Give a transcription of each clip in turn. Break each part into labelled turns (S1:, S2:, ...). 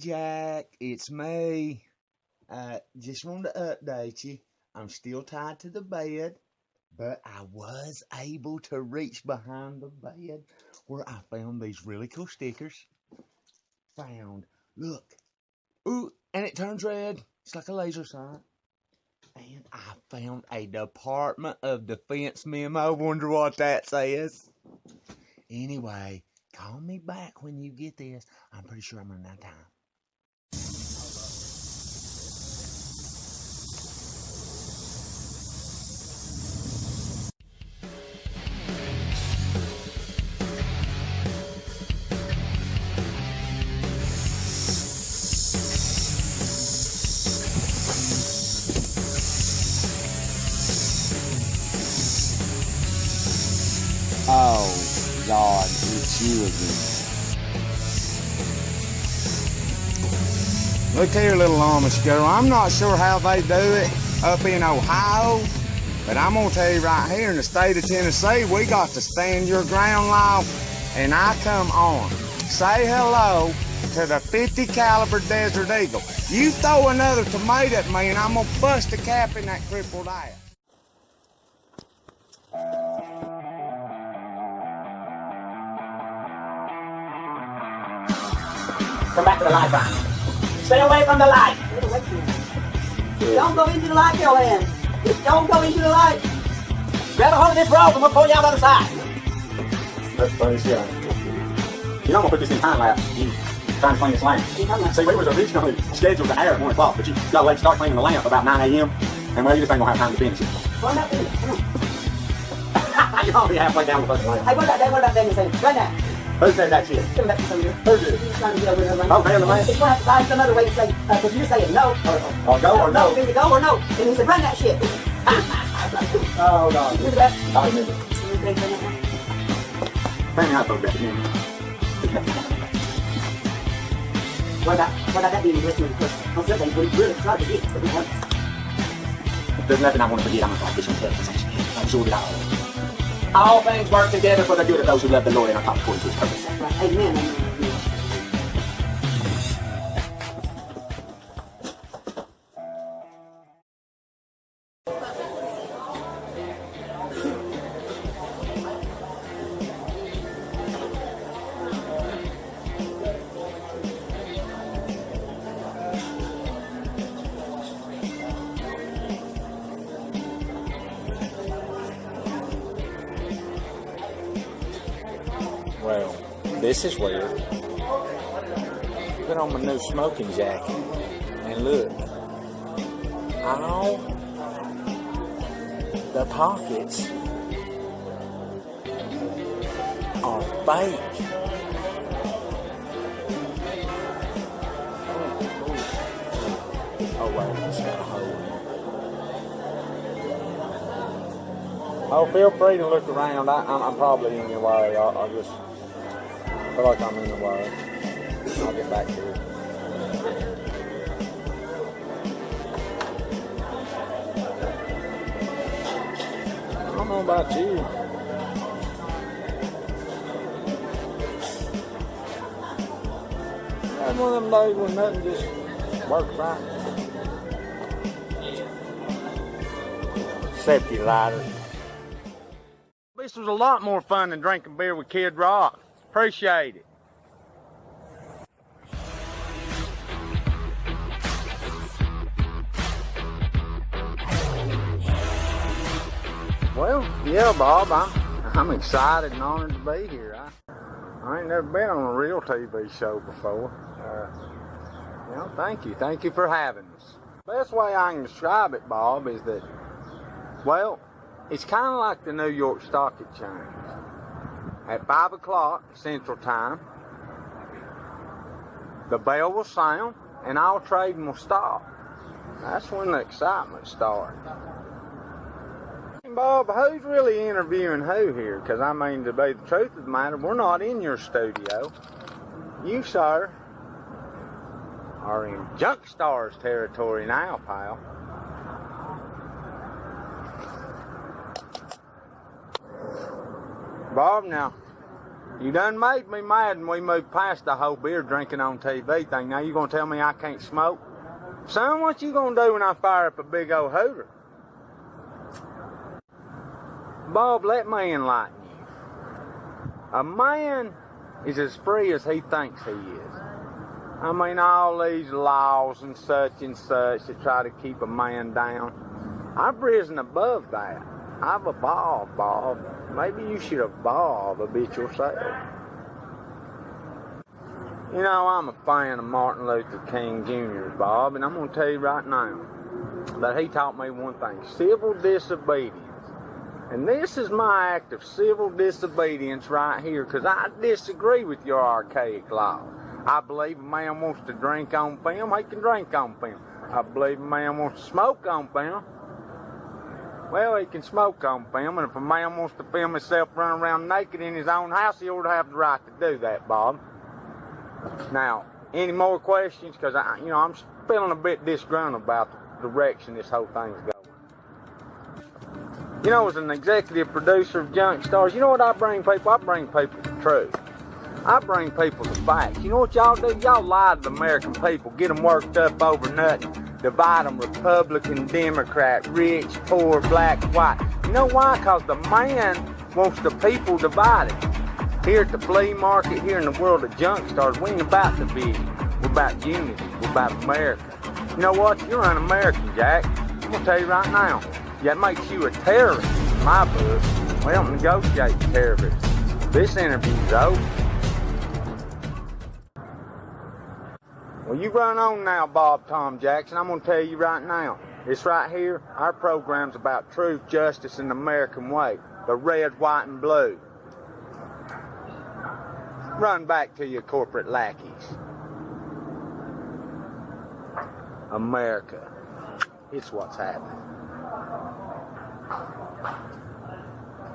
S1: Jack, it's me. Just wanted to update you. I'm still tied to the bed, but I was able to reach behind the bed where I found these really cool stickers. Look. Ooh, and it turns red. It's like a laser sight. And I found a Department of Defense memo. Wonder what that says. Anyway, call me back when you get this. I'm pretty sure I'm running out of time. Oh, God, it's you again. Look here, little Amish girl. I'm not sure how they do it up in Ohio, but I'm going to tell you right here in the state of Tennessee, we got the stand your ground law, and I come on. Say hello to the 50 caliber Desert Eagle. You throw another tomato at me, and I'm going to bust a cap in that crippled ass.
S2: Come back to the light, Brian. Stay away from the light. Don't go into the light, your hand. Don't go into the light. Grab a hold of this rope and we'll pull you out on the side.
S3: That's funny shit. You know I'm gonna put this in time lapse. You trying to clean this lamp. See, we was originally scheduled to air at 1 o'clock, but you got to start cleaning the lamp about 9 a.m. And well, you just ain't gonna have time to finish it.
S2: Well, not finish. Come on.
S3: You're already halfway down the fucking lamp.
S2: Hey, what that thing is saying? Right now.
S3: Who said that shit?
S2: Give me that some here.
S3: Who did?
S2: He's trying to get over here.
S3: Okay, on the lamp.
S2: He's going to have to find some other way to say, because you're saying no.
S3: Or go or no.
S2: No, go or no. And he said, run that shit.
S3: Oh, God.
S2: Remember that?
S3: I remember. Man, I thought that again.
S2: What about that being listening to us? On something we really tried to get, but we weren't.
S3: There's nothing I want to forget. I'm going to talk this on television. I'm sure that all things work together for the good of those who love the Lord and are called according to His purpose.
S2: That's right. Amen. Amen.
S4: Well, this is weird. Put on my new smoking jacket, and look, all the pockets are fake. Oh wait, it's got a hole in it. Oh, feel free to look around. I'm probably in your way. I'll just feel like I'm in the way. I'll get back to it. I don't know about you. That's one of them days when nothing just works right. Except your lighter. This was a lot more fun than drinking beer with Kid Rock. Appreciate it. Well, yeah, Bob, I'm excited and honored to be here. I ain't never been on a real TV show before. Thank you. Thank you for having us. Best way I can describe it, Bob, is that, well, it's kind of like the New York Stock Exchange. At 5 o'clock Central Time, the bell will sound and all trading will stop. That's when the excitement starts. Bob, who's really interviewing who here? Because, I mean, to be the truth of the matter, we're not in your studio. You, sir, are in Junk Stars territory now, pal. Bob, now, You done made me mad and we moved past the whole beer drinking on TV thing. Now you gonna tell me I can't smoke? Son, what you gonna do when I fire up a big old hooter? Bob, let me enlighten you. A man is as free as he thinks he is. I mean, all these laws and such that try to keep a man down. I've risen above that. I've evolved, Bob. Maybe you should evolve a bit yourself. You know, I'm a fan of Martin Luther King Jr.'s, Bob, and I'm going to tell you right now that he taught me one thing: civil disobedience. And this is my act of civil disobedience right here, because I disagree with your archaic law. I believe a man wants to drink on film, he can drink on film. I believe a man wants to smoke on film, well, he can smoke on film. And if a man wants to film himself running around naked in his own house, he ought to have the right to do that, Bob. Now, any more questions? Because I'm feeling a bit disgruntled about the direction this whole thing's going. You know, as an executive producer of Junk Stars, you know what I bring people? I bring people the truth. I bring people the facts. You know what y'all do? Y'all lie to the American people, get them worked up over nothing, divide them Republican, Democrat, rich, poor, black, white. You know why? Because the man wants the people divided. Here at the flea market, here in the world of Junk Stars, we ain't about division. We're about unity. We're about America. You know what? You're un-American, Jack. I'm going to tell you right now. That makes you a terrorist in my book. We don't negotiate with terrorists. This interview's over. Well, you run on now, Bob Tom Jackson. I'm going to tell you right now. This right here, our program's about truth, justice, and the American way. The red, white, and blue. Run back to your corporate lackeys. America. It's what's happening.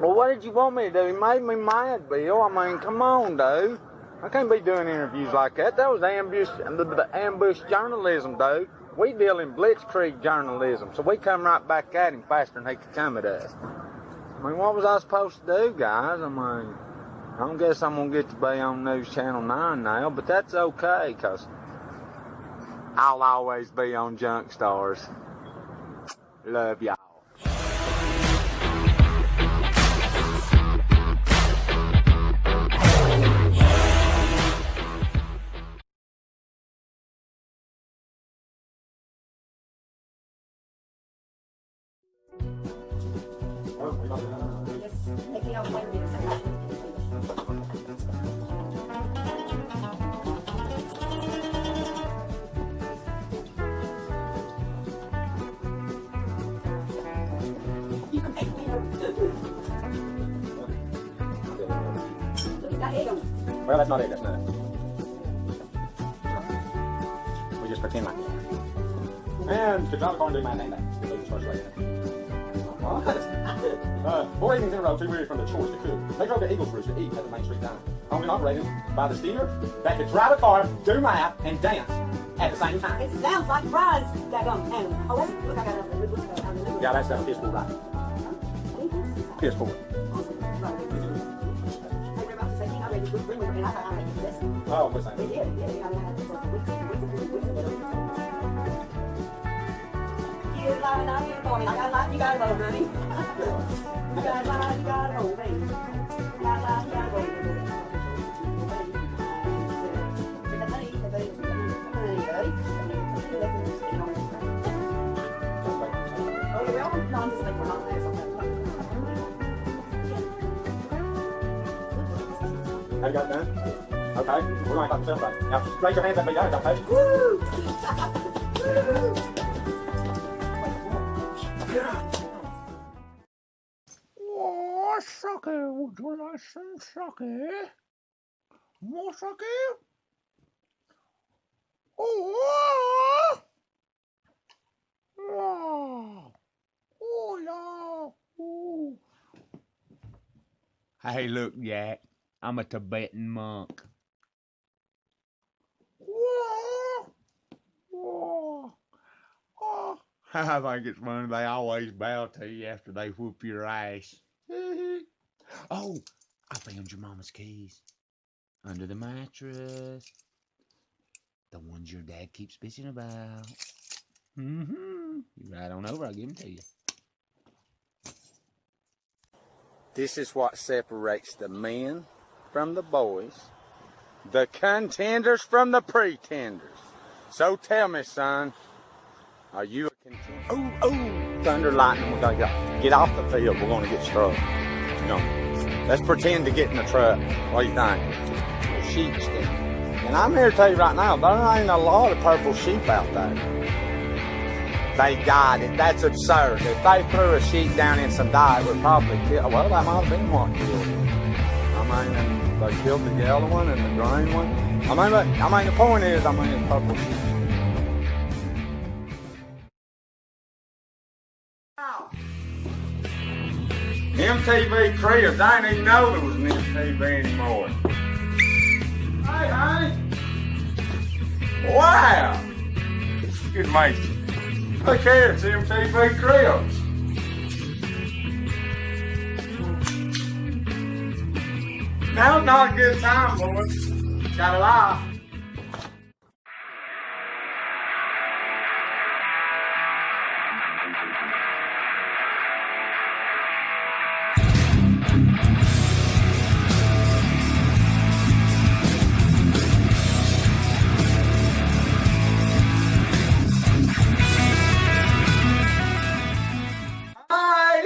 S4: Well, what did you want me to do? He made me mad, Bill. I mean, come on, dude. I can't be doing interviews like that. That was ambush journalism, dude. We deal in blitzkrieg journalism, so we come right back at him faster than he could come at us. I mean, what was I supposed to do, guys? I mean, I don't guess I'm going to get to be on News Channel 9 now, but that's okay, because I'll always be on Junk Stars. Love y'all.
S3: Well, that's not it, that's not it. We just pretend like it. And to drive a car and do my name back. What? 4 evenings in a row, 2 weary from the chores to cook. They drove to Eagles Roost to eat at the Main Street Diner. Owned and operated by the steamer that could drive a car, do math, and dance at the same time.
S2: It sounds like fries. Oh, look, I got
S3: Yeah, that's PS4, right? PS4. Oh, what's that?
S2: You got it, honey. You got
S3: Have you got it done? Okay, we're going to have to celebrate. Now, raise your hands at me, guys, okay?
S2: Woo!
S1: Oh, sake, would you like some sake? More sake? Oh, oh, oh, no. Oh. Hey, look, Jack, I'm a Tibetan monk. Whoa, whoa, oh. I think it's funny they always bow to you after they whoop your ass. Oh, I found your mama's keys.
S5: Under the mattress. The ones your dad keeps bitching about. You right on over, I'll give them to you.
S4: This is what separates the men from the boys, the contenders from the pretenders. So tell me, son, are you a contender? Oh, thunder, lightning, we're gonna get off the field, we're gonna get struck. You know, let's pretend to get in the truck. What do you think? Sheepskin. And I'm here to tell you right now, there ain't a lot of purple sheep out there. They got it. That's absurd. If they threw a sheep down in some dye, it would probably kill. Well, that might have been what killed it. I mean, they killed the yellow one and the green one. I mean, the point is, it's purple sheep. MTV Cribs. I didn't even know there was an MTV anymore. Hey, honey. Wow. Good mate. Look here, it's MTV Cribs. Now's not a good time, boys. Gotta lie.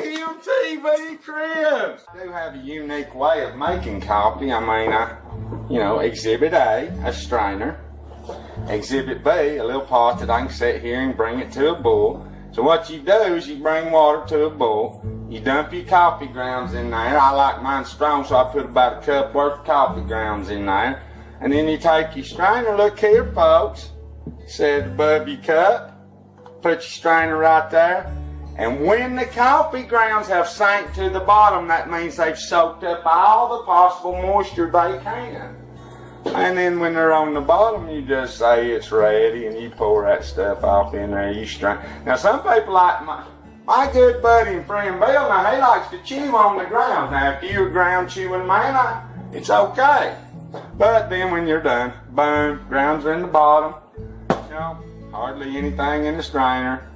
S4: MTV Cribs! They do have a unique way of making coffee. I mean, Exhibit A, a strainer. Exhibit B, a little pot that I can sit here and bring it to a boil. So what you do is you bring water to a boil. You dump your coffee grounds in there. I like mine strong, so I put about a cup worth of coffee grounds in there. And then you take your strainer. Look here, folks. Set it above your cup. Put your strainer right there. And when the coffee grounds have sank to the bottom, that means they've soaked up all the possible moisture they can. And then when they're on the bottom, you just say it's ready and you pour that stuff off in there, you strain. Now some people like my good buddy and friend Bill, now he likes to chew on the ground. Now if you're a ground chewing man, it's okay. But then when you're done, boom, grounds are in the bottom. Hardly anything in the strainer.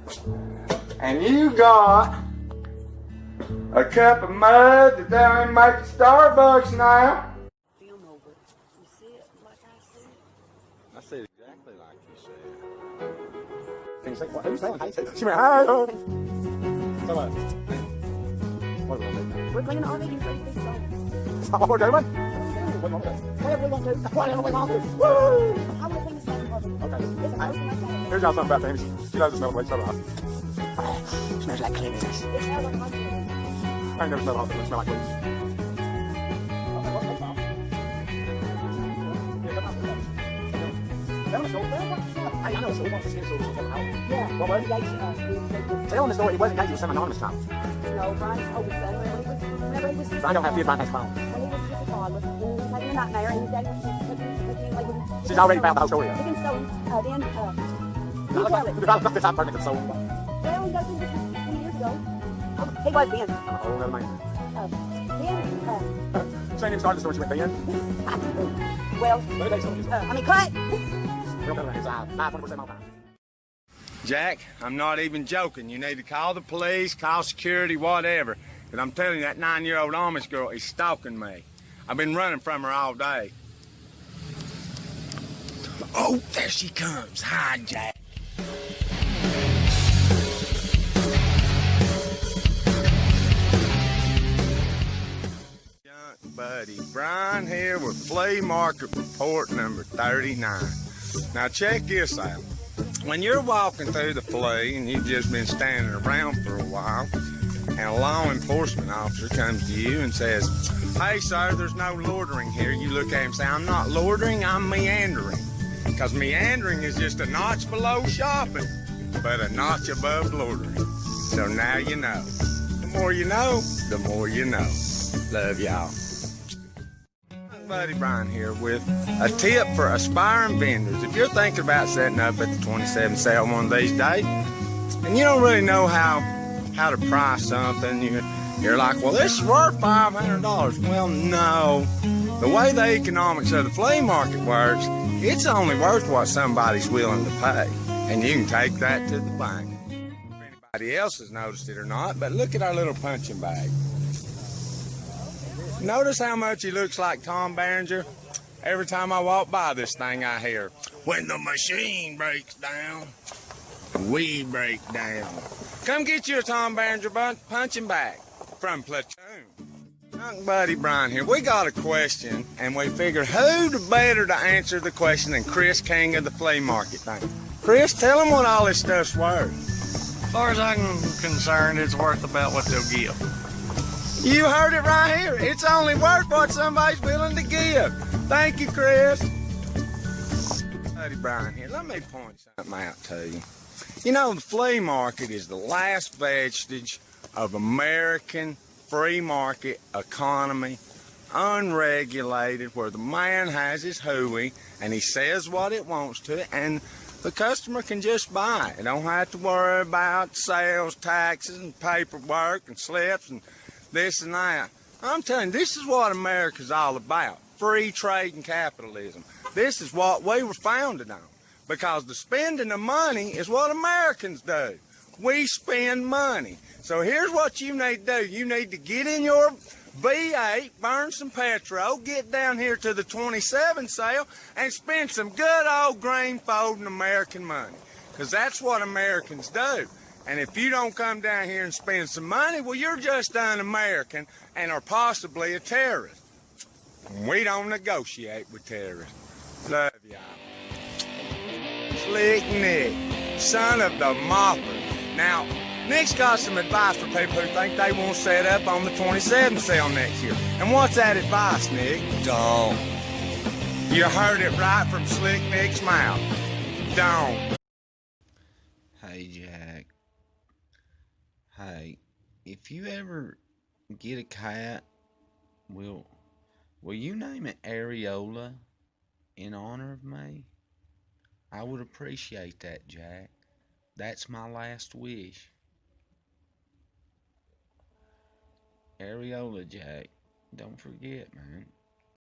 S4: And you got a cup of mud that they ain't make at Starbucks now.
S2: Film over. You see it like I see it?
S4: I see it exactly like you said. Can you say what? Who's saying? She went, hi. So what? What are we going to do?
S2: We're playing all the games ready for this song.
S4: Stop what we're doing?
S2: Whatever we want to.
S4: Whatever we want to. Woo!
S2: I want to play this song.
S4: Okay.
S2: It's a person like that.
S4: Here's y'all something about Tammy. She doesn't smell the way. Shut up.
S2: Smells like cleanliness. It smells like hospital.
S4: I ain't never smelled a hospital. It smells like leaves. Hey, I know, so we want to see
S2: Yeah.
S4: What was it? Tell him the story. It wasn't guys, it was some anonymous time.
S2: No, Brian's oldest son, whenever he was
S4: Brian don't have kids, Brian has phone.
S2: when he was just a toddler, and he was having a nightmare, and his daddy was looking like with
S4: She's already found the whole story.
S2: he can sew, then,
S4: Look at this person that's so old.
S2: well, he got through this 20 years ago. He was then.
S4: Oh, never mind.
S2: Then,
S4: Shane even started the story, she went, Ben.
S2: well,
S4: What did they say?
S2: cut.
S4: Jack, I'm not even joking. You need to call the police, call security, whatever. But I'm telling you, that 9-year-old Amish girl is stalking me. I've been running from her all day. Oh, there she comes. Hi, Jack. Junk buddy Brian here with Flea Market Report number 39. Now check this out. When you're walking through the flea and you've just been standing around for a while, and a law enforcement officer comes to you and says, hey sir, there's no loitering here. You look at him and say, I'm not loitering, I'm meandering. Because meandering is just a notch below shopping, but a notch above loitering. So now you know. The more you know, the more you know. Love y'all. Buddy Brian here with a tip for aspiring vendors. If you're thinking about setting up at the 27 sale one of these days, and you don't really know how to price something, You're like, well, this is worth $500. Well, no. The way the economics of the flea market works, it's only worth what somebody's willing to pay. And you can take that to the bank. If anybody else has noticed it or not, but look at our little punching bag. Notice how much he looks like Tom Berenger? Every time I walk by this thing, I hear, when the machine breaks down, we break down. Come get you a Tom Berenger punching bag from Platoon. Young buddy Brian here. We got a question, and we figured who better to answer the question than Chris King of the flea market thing. Chris, tell him what all this stuff's worth.
S6: As far as I'm concerned, it's worth about what they'll give.
S4: You heard it right here. It's only worth what somebody's willing to give. Thank you, Chris. Buddy Brian here. Let me point something out to you. You know, the flea market is the last vestige of American free market economy, unregulated, where the man has his hooey and he says what it wants to, and the customer can just buy it. They don't have to worry about sales taxes and paperwork and slips and this and that. I'm telling you, this is what America's all about. Free trade and capitalism. This is what we were founded on. Because the spending of money is what Americans do. We spend money. So here's what you need to do. You need to get in your V8, burn some petrol, get down here to the 27 sale, and spend some good old green folding American money. Because that's what Americans do. And if you don't come down here and spend some money, well, you're just un-American and are possibly a terrorist. We don't negotiate with terrorists. Love y'all. Slick Nick, son of the Mopper. Now, Nick's got some advice for people who think they won't set up on the 27 sale next year. And what's that advice, Nick? Don't. You heard it right from Slick Nick's mouth. Don't.
S5: Hey, Jack. Hey, if you ever get a cat, will you name it Areola in honor of me? I would appreciate that, Jack. That's my last wish. Areola, Jack. Don't forget, man.